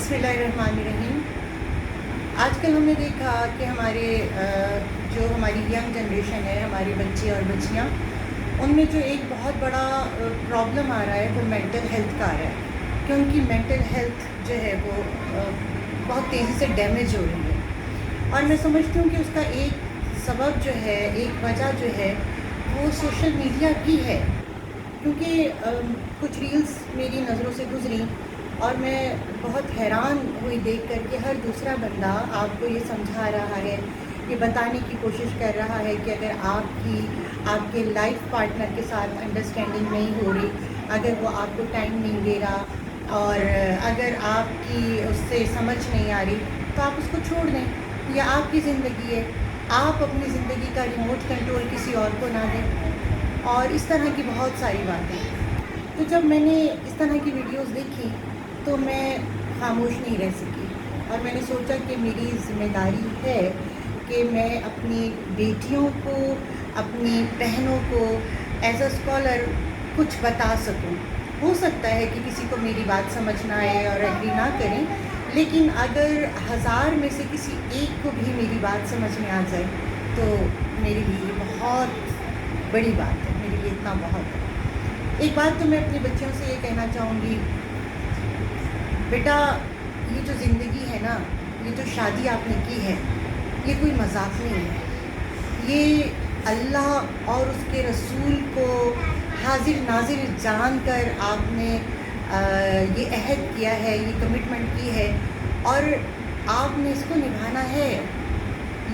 بسم اللہ الرحمن الرحیم۔ آج کل ہم نے دیکھا کہ جو ہماری ینگ جنریشن ہے، ہمارے بچے اور بچیاں، ان میں جو ایک بہت بڑا پرابلم آ رہا ہے وہ مینٹل ہیلتھ کا آ رہا ہے کہ ان کی مینٹل ہیلتھ جو ہے وہ بہت تیزی سے ڈیمیج ہو رہی ہے۔ اور میں سمجھتی ہوں کہ اس کا ایک سبب جو ہے، ایک وجہ جو ہے وہ سوشل میڈیا بھی ہے، کیونکہ کچھ ریلز میری نظروں سے گزری اور میں بہت حیران ہوئی دیکھ کر کہ ہر دوسرا بندہ آپ کو یہ سمجھا رہا ہے، یہ بتانے کی کوشش کر رہا ہے کہ اگر آپ کے لائف پارٹنر کے ساتھ انڈرسٹینڈنگ نہیں ہو رہی، اگر وہ آپ کو ٹائم نہیں دے رہا اور اگر آپ کی اس سے سمجھ نہیں آ رہی تو آپ اس کو چھوڑ دیں، یہ آپ کی زندگی ہے، آپ اپنی زندگی کا ریموٹ کنٹرول کسی اور کو نہ دیں، اور اس طرح کی بہت ساری باتیں۔ تو جب میں نے اس طرح کی ویڈیوز دیکھی تو میں خاموش نہیں رہ سکی، اور میں نے سوچا کہ میری ذمہ داری ہے کہ میں اپنی بیٹیوں کو، اپنی بہنوں کو ایز اے اسکالر کچھ بتا سکوں۔ ہو سکتا ہے کہ کسی کو میری بات سمجھ نہ آئے اور ایگری نہ کریں، لیکن اگر 1000 میں سے کسی ایک کو بھی میری بات سمجھ میں آ جائے تو میرے لیے بہت بڑی بات ہے، میرے لیے اتنا بہت ہے۔ ایک بات تو میں اپنے بچوں سے یہ کہنا چاہوں گی، بیٹا یہ جو زندگی ہے نا، یہ جو شادی آپ نے کی ہے، یہ کوئی مذاق نہیں ہے، یہ اللہ اور اس کے رسول کو حاضر ناظر جان کر آپ نے یہ عہد کیا ہے، یہ کمٹمنٹ کی ہے، اور آپ نے اس کو نبھانا ہے۔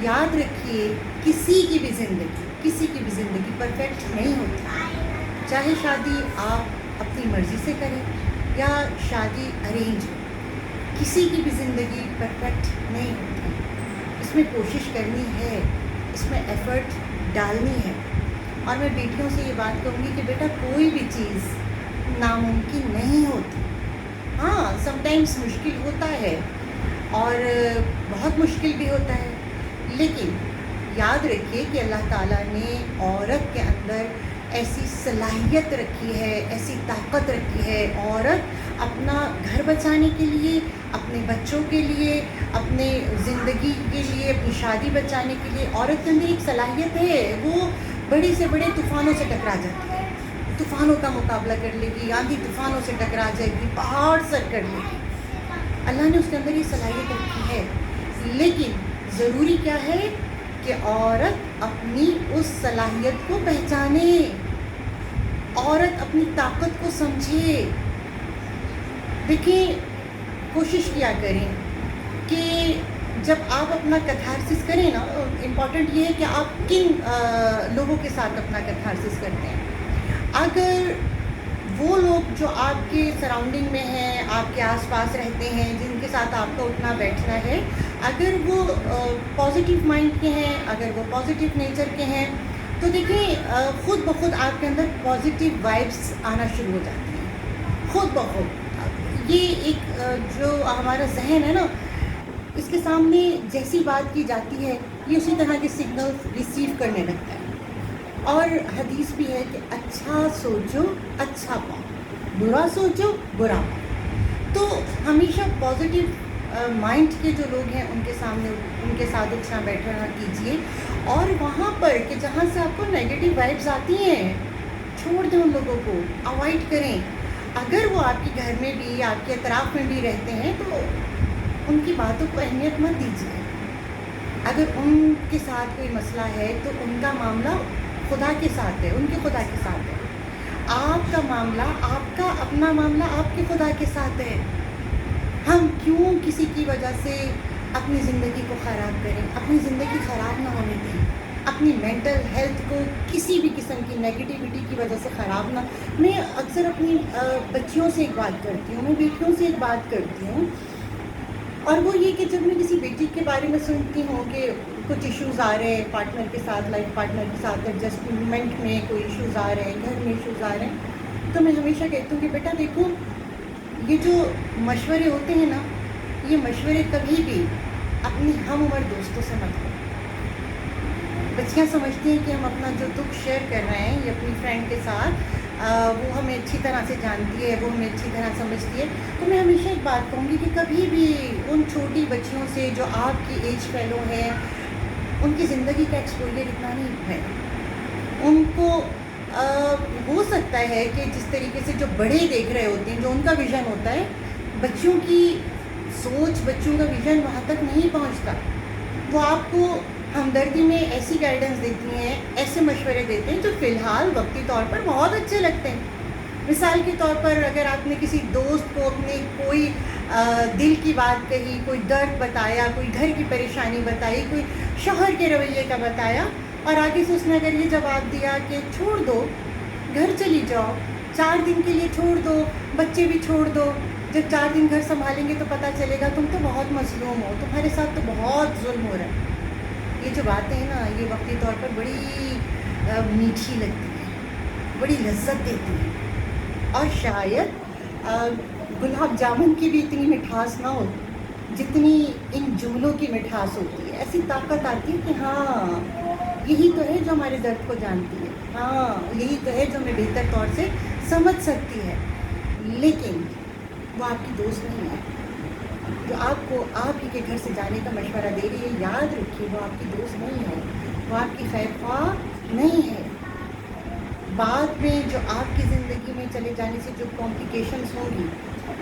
یاد رکھیے کسی کی بھی زندگی پرفیکٹ نہیں ہوتی، چاہے شادی آپ اپنی مرضی سے کریں یا شادی ارینج ہو، کسی کی بھی زندگی پرفیکٹ نہیں ہوتی۔ اس میں کوشش کرنی ہے، اس میں ایفرٹ ڈالنی ہے، اور میں بیٹیوں سے یہ بات کہوں گی کہ بیٹا کوئی بھی چیز ناممکن نہیں ہوتی۔ ہاں سم ٹائمس مشکل ہوتا ہے اور بہت مشکل بھی ہوتا ہے، لیکن یاد رکھیے کہ اللہ تعالیٰ نے عورت کے اندر ایسی صلاحیت رکھی ہے، ایسی طاقت رکھی ہے۔ عورت اپنا گھر بچانے کے لیے، اپنے بچوں کے لیے، اپنے زندگی کے لیے، اپنی شادی بچانے کے لیے عورت کے اندر ایک صلاحیت ہے، وہ بڑے سے بڑے طوفانوں سے ٹکرا جاتی ہے، طوفانوں کا مقابلہ کر لے گی، آندھی طوفانوں سے ٹکرا جائے گی، پہاڑ سر کر لے گی۔ اللہ نے اس کے اندر یہ صلاحیت رکھی ہے، لیکن ضروری کیا ہے کہ عورت اپنی اس صلاحیت کو پہچانے، عورت اپنی طاقت کو سمجھے۔ دیکھیں، کوشش کیا کریں کہ جب آپ اپنا کیتھارسس کریں نا، امپورٹنٹ یہ ہے کہ آپ کن لوگوں کے ساتھ اپنا کیتھارسس کرتے ہیں۔ اگر وہ لوگ جو آپ کے سراؤنڈنگ میں ہیں، آپ کے آس پاس رہتے ہیں، جن کے ساتھ آپ کا اٹھنا بیٹھنا ہے، اگر وہ پازیٹیو مائنڈ کے ہیں، اگر وہ پازیٹیو نیچر کے ہیں، تو دیکھیں خود بخود آپ کے اندر پازیٹیو وائبس آنا شروع ہو جاتی ہیں، خود بخود۔ یہ ایک جو ہمارا ذہن ہے نا، اس کے سامنے جیسی بات کی جاتی ہے یہ اسی طرح کے سگنل ریسیو کرنے لگتا ہے۔ اور حدیث بھی ہے کہ اچھا سوچو اچھا پاؤ، برا سوچو برا پاؤ۔ تو ہمیشہ پازیٹیو مائنڈ کے جو لوگ ہیں ان کے سامنے، ان کے ساتھ اٹھنا بیٹھنا کیجیے، اور وہاں پر کہ جہاں سے آپ کو نیگیٹو وائبز آتی ہیں، چھوڑ دیں ان لوگوں کو، اوائڈ کریں۔ اگر وہ آپ کے گھر میں بھی، آپ کے اطراف میں بھی رہتے ہیں تو ان کی باتوں کو اہمیت مت دیجیے۔ اگر ان کے ساتھ کوئی مسئلہ ہے تو ان کا معاملہ خدا کے ساتھ ہے، ان کے خدا کے ساتھ ہے۔ آپ کا معاملہ، آپ کا اپنا معاملہ آپ کے خدا کے ساتھ ہے۔ ہم کیوں کسی کی وجہ سے اپنی زندگی کو خراب کریں؟ اپنی زندگی خراب نہ ہونے دیں، اپنی مینٹل ہیلتھ کو کسی بھی قسم کی نیگیٹیوٹی کی وجہ سے خراب نہ۔ میں اکثر اپنی بچیوں سے ایک بات کرتی ہوں، میں بیٹیوں سے ایک بات کرتی ہوں، اور وہ یہ کہ جب میں کسی بیٹی کے بارے میں سنتی ہوں کہ کچھ ایشوز آ رہے ہیں پارٹنر کے ساتھ، لائف پارٹنر کے ساتھ ایڈجسٹمنٹ میں کوئی ایشوز آ رہے ہیں، گھر میں ایشوز آ رہے ہیں، تو میں ہمیشہ کہتی ہوں کہ بیٹا دیکھو، یہ جو مشورے ہوتے ہیں نا، یہ مشورے کبھی بھی اپنی ہم عمر دوستوں سے مت کرو۔ بچیاں سمجھتی ہیں کہ ہم اپنا جو دکھ شیئر کر رہے ہیں یہ اپنی فرینڈ کے ساتھ وہ ہمیں اچھی طرح سے جانتی ہے، وہ ہمیں اچھی طرح سمجھتی ہے. تو میں ہمیشہ ایک بات کہوں گی کہ کبھی بھی ان چھوٹی بچیوں سے جو آپ کی ایج فیلو ہیں ان کی زندگی کا ایکسپوجر اتنا نہیں ہے. ان کو ہو سکتا ہے کہ جس طریقے سے جو بڑے دیکھ رہے ہوتے ہیں، جو ان کا ویژن ہوتا ہے، بچیوں کی سوچ، بچوں کا ویژن وہاں تک نہیں پہنچتا. وہ آپ کو ہمدردی میں ایسی گائیڈنس دیتی ہیں، ایسے مشورے دیتے ہیں جو فی الحال وقتی طور پر بہت اچھے لگتے ہیں. مثال کے طور پر اگر آپ نے کسی دوست کو اپنے کوئی دل کی بات کہی، کوئی درد بتایا، کوئی گھر کی پریشانی بتائی، کوئی شوہر کے رویے کا بتایا، اور آگے سے اس نے اگر یہ جواب دیا کہ چھوڑ دو، گھر چلی جاؤ، 4 دن کے لیے چھوڑ دو، بچے بھی چھوڑ دو، جب 4 دن گھر سنبھالیں گے تو پتہ چلے گا تم تو بہت مظلوم ہو، تمہارے ساتھ تو بہت ظلم ہو رہا ہے. یہ جو باتیں ہیں نا، یہ وقتی طور پر بڑی میٹھی لگتی ہیں، بڑی لذت دیتی ہیں، اور شاید گلاب جامن کی بھی اتنی مٹھاس نہ ہو جتنی ان جملوں کی مٹھاس ہوتی ہے. ایسی طاقت آتی ہے کہ ہاں یہی تو ہے جو ہمارے درد کو جانتی ہے، ہاں یہی تو ہے جو ہمیں بہتر طور سے سمجھ سکتی ہے. لیکن وہ آپ کی دوست نہیں ہے جو آپ کو آپ ہی کے گھر سے جانے کا مشورہ دے رہی ہے. یاد رکھیے وہ آپ کی دوست نہیں ہے، وہ آپ کی خیر خواہ نہیں ہے. بعد میں جو آپ کی زندگی میں چلے جانے سے جو کمپلیکیشنز ہوں گی،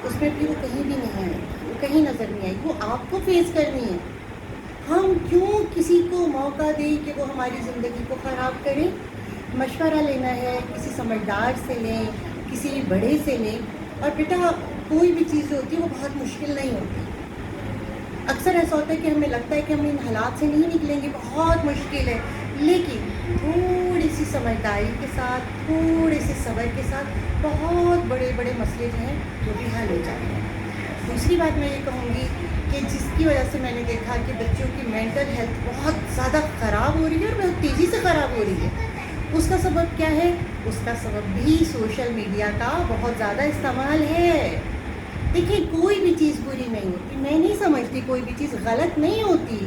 اس میں بھی وہ کہیں بھی نہیں آئے گی، وہ کہیں نظر نہیں آئے گی، وہ آپ کو فیس کرنی ہے. ہم کیوں کسی کو موقع دیں کہ وہ ہماری زندگی کو خراب کرے؟ مشورہ لینا ہے کسی سمجھدار سے لیں، کسی بڑے سے لیں. اور بیٹا کوئی بھی چیز جو ہوتی ہے وہ بہت مشکل نہیں ہوتی. اکثر ایسا ہوتا ہے کہ ہمیں لگتا ہے کہ ہم ان حالات سے نہیں نکلیں گے، بہت مشکل ہے، لیکن تھوڑی سی سمجھداری کے ساتھ، تھوڑے سے صبر کے ساتھ بہت بڑے بڑے مسئلے جو ہیں وہ بھی حل ہو جاتے ہیں. دوسری بات میں یہ کہوں گی کہ جس کی وجہ سے میں نے دیکھا کہ بچوں کی مینٹل ہیلتھ بہت زیادہ خراب ہو رہی ہے اور بہت تیزی سے خراب ہو رہی ہے، اس کا سبب کیا ہے؟ اس کا سبب بھی سوشل میڈیا کا بہت زیادہ استعمال ہے. دیکھیں کوئی بھی چیز بری نہیں ہوتی، میں نہیں سمجھتی کوئی بھی چیز غلط نہیں ہوتی،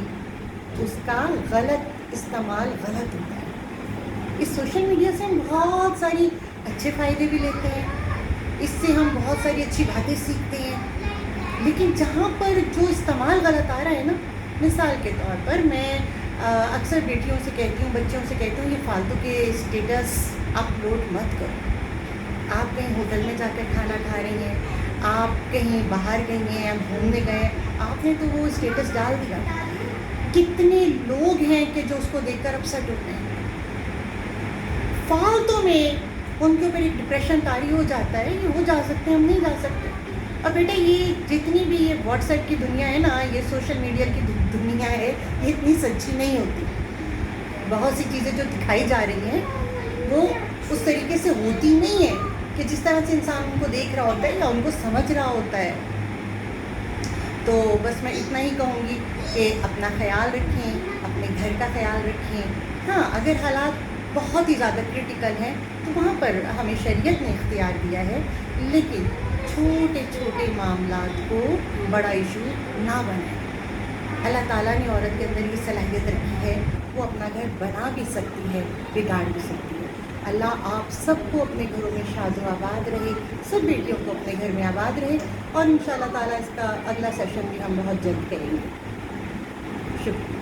اس کا غلط استعمال غلط ہوتا ہے. اس سوشل میڈیا سے ہم بہت ساری اچھے فائدے بھی لیتے ہیں، اس سے ہم بہت ساری اچھی باتیں سیکھتے ہیں، لیکن جہاں پر جو استعمال غلط آ رہا ہے نا، مثال کے طور پر میں اکثر بیٹیوں سے کہتی ہوں، بچوں سے کہتی ہوں، یہ فالتو کے اسٹیٹس اپلوڈ مت کرو. آپ کہیں ہوٹل میں جا کر کھانا کھا رہی ہیں، آپ کہیں باہر گئی ہیں، آپ گھومنے گئے، آپ نے تو وہ اسٹیٹس ڈال دیا. کتنے لوگ ہیں کہ جو اس کو دیکھ کر اپسیٹ ہوتے ہیں، فالتو میں ان کے اوپر ایک ڈپریشن طاری ہو جاتا ہے. یہ ہو جا سکتے ہیں، ہم نہیں جا سکتے. اور بیٹا یہ جتنی بھی یہ واٹس ایپ کی دنیا ہے نا، یہ سوشل میڈیا کی دنیا ہے، یہ اتنی سچی نہیں ہوتی. بہت سی چیزیں جو دکھائی جا رہی ہیں وہ اس طریقے سے ہوتی نہیں ہے کہ جس طرح سے انسان ان کو دیکھ رہا ہوتا ہے یا ان کو سمجھ رہا ہوتا ہے. تو بس میں اتنا ہی کہوں گی کہ اپنا خیال رکھیں، اپنے گھر کا خیال رکھیں. ہاں اگر حالات بہت ہی زیادہ کرٹیکل ہیں تو وہاں پر ہمیں شریعت نے اختیار دیا ہے، لیکن چھوٹے چھوٹے معاملات کو بڑا ایشو نہ بنائیں. اللہ تعالیٰ نے عورت کے اندر یہ صلاحیت رکھی ہے، وہ اپنا گھر بنا بھی سکتی ہے، بگاڑ بھی سکتی ہے. اللہ آپ سب کو اپنے گھروں میں شاد و آباد رہے، سب بیٹیوں کو اپنے گھر میں آباد رہے، اور انشاءاللہ تعالیٰ اس کا اگلا سیشن بھی ہم بہت جلد کریں گے. شکریہ.